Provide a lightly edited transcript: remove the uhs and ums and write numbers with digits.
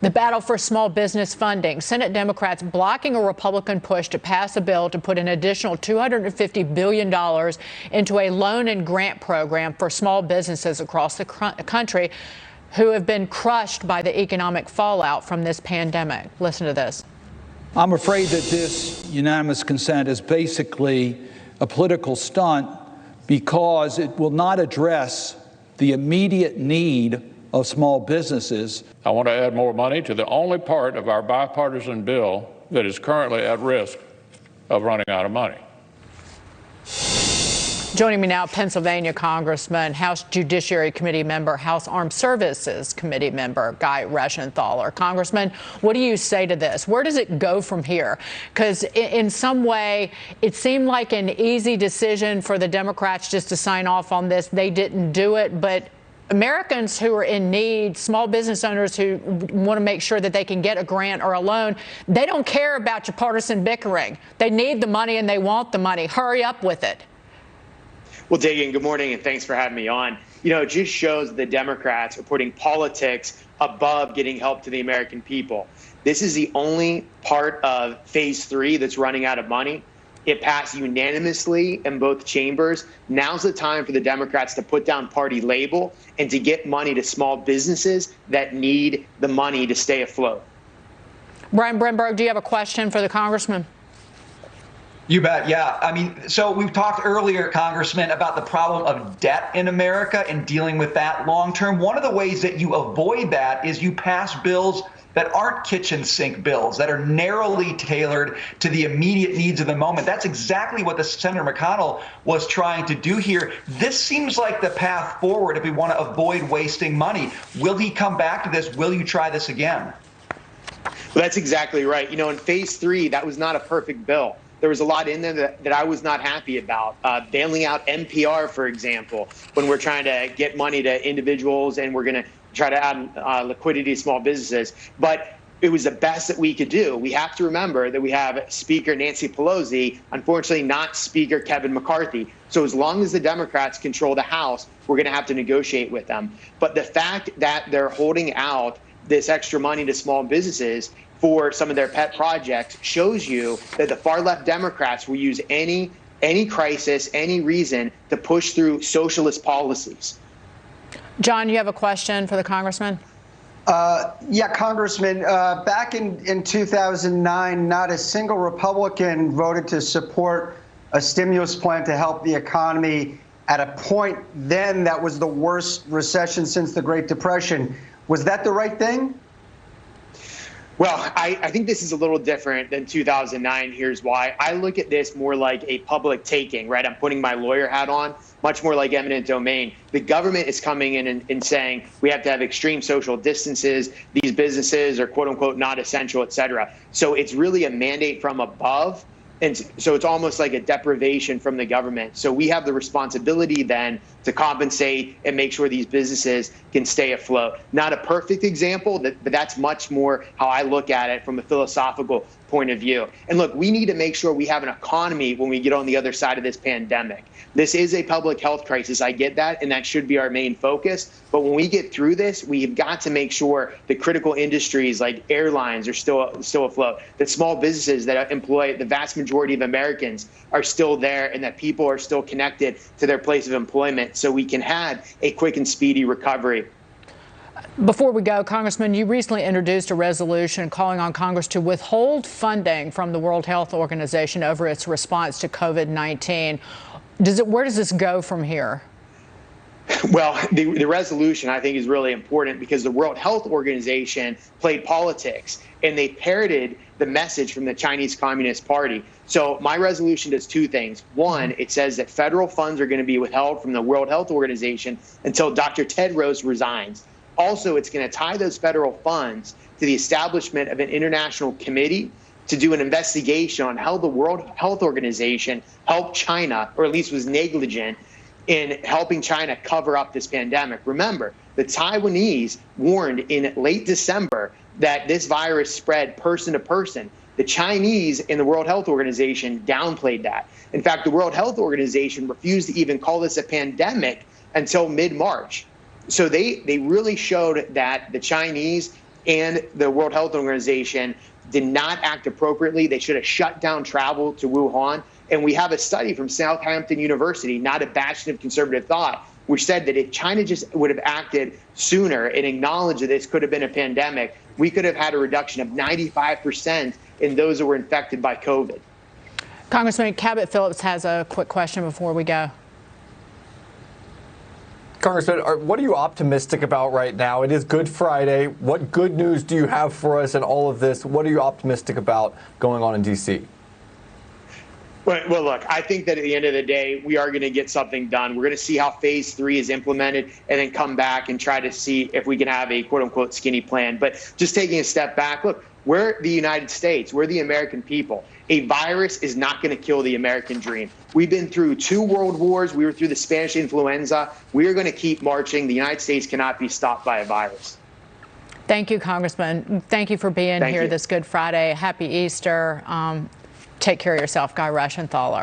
The battle for small business funding. Senate Democrats blocking a Republican push to pass a bill to put an additional $250 billion into a loan and grant program for small businesses across the country who have been crushed by the economic fallout from this pandemic. Listen to this. I'm afraid that this unanimous consent is basically a political stunt because it will not address the immediate need of small businesses. I want to add more money to the only part of our bipartisan bill that is currently at risk of running out of money. Joining me now, Pennsylvania Congressman, House Judiciary Committee member, House Armed Services Committee member, Guy Reschenthaler. Congressman, what do you say to this? Where does it go from here? Because in some way, it seemed like an easy decision for the Democrats just to sign off on this. They didn't do it, but Americans who are in need, small business owners who want to make sure that they can get a grant or a loan, they don't care about your partisan bickering. They need the money and they want the money. Hurry up with it. Well, Dagan, good morning, and thanks for having me on. You know, it just shows the Democrats are putting politics above getting help to the American people. This is the only part of phase 3 that's running out of money. It passed unanimously in both chambers. Now's the time for the Democrats to put down party label and to get money to small businesses that need the money to stay afloat. Brian Brenberg, do you have a question for the congressman? You bet. Yeah. I mean, so we've talked earlier, Congressman, about the problem of debt in America and dealing with that long term. One of the ways that you avoid that is you pass bills that aren't kitchen sink bills, that are narrowly tailored to the immediate needs of the moment. That's exactly what the Senator McConnell was trying to do here. This seems like the path forward if we want to avoid wasting money. Will he come back to this? Will you try this again? Well, that's exactly right. You know, in phase 3, that was not a perfect bill. There was a lot in there that I was not happy about. Bailing out NPR, for example, when we're trying to get money to individuals and we're going to try to add liquidity to small businesses. But it was the best that we could do. We have to remember that we have Speaker Nancy Pelosi, unfortunately not Speaker Kevin McCarthy. So as long as the Democrats control the House, we're going to have to negotiate with them. But the fact that they're holding out this extra money to small businesses for some of their pet projects shows you that the far left Democrats will use any crisis, any reason to push through socialist policies. John, you have a question for the congressman? Yeah, Congressman, back in 2009, not a single Republican voted to support a stimulus plan to help the economy at a point then that was the worst recession since the Great Depression. Was that the right thing? Well, I think this is a little different than 2009. Here's why. I look at this more like a public taking, right? I'm putting my lawyer hat on, much more like eminent domain. The government is coming in and saying we have to have extreme social distances. These businesses are, quote unquote, not essential, et cetera. So it's really a mandate from above. And so it's almost like a deprivation from the government. So we have the responsibility then to compensate and make sure these businesses can stay afloat. Not a perfect example, but that's much more how I look at it from a philosophical point of view. And look, we need to make sure we have an economy when we get on the other side of this pandemic. This is a public health crisis. I get that, and that should be our main focus. But when we get through this, we've got to make sure the critical industries like airlines are still afloat, that small businesses that employ the vast majority of Americans are still there, and that people are still connected to their place of employment so we can have a quick and speedy recovery. Before we go, Congressman, you recently introduced a resolution calling on Congress to withhold funding from the World Health Organization over its response to COVID-19. Where does this go from here? Well, the resolution, I think, is really important because the World Health Organization played politics and they parroted the message from the Chinese Communist Party. So my resolution does two things. One, it says that federal funds are going to be withheld from the World Health Organization until Dr. Tedros resigns. Also, it's going to tie those federal funds to the establishment of an international committee to do an investigation on how the World Health Organization helped China, or at least was negligent in helping China cover up this pandemic. Remember, the Taiwanese warned in late December that this virus spread person to person. The Chinese in the World Health Organization downplayed that. In fact, the World Health Organization refused to even call this a pandemic until mid-March. So they really showed that the Chinese and the World Health Organization did not act appropriately. They should have shut down travel to Wuhan. And we have a study from Southampton University, not a bastion of conservative thought, which said that if China just would have acted sooner and acknowledged that this could have been a pandemic, we could have had a reduction of 95% in those that were infected by COVID. Congressman Cabot Phillips has a quick question before we go. Congressman, what are you optimistic about right now? It is Good Friday. What good news do you have for us in all of this? What are you optimistic about going on in D.C.? Well, look, I think that at the end of the day, we are going to get something done. We're going to see how phase 3 is implemented and then come back and try to see if we can have a quote unquote skinny plan. But just taking a step back, look, we're the United States. We're the American people. A virus is not going to kill the American dream. We've been through 2 world wars. We were through the Spanish influenza. We are going to keep marching. The United States cannot be stopped by a virus. Thank you, Congressman. Thank you for being here this Good Friday. Happy Easter. Take care of yourself, Guy Reschenthaler.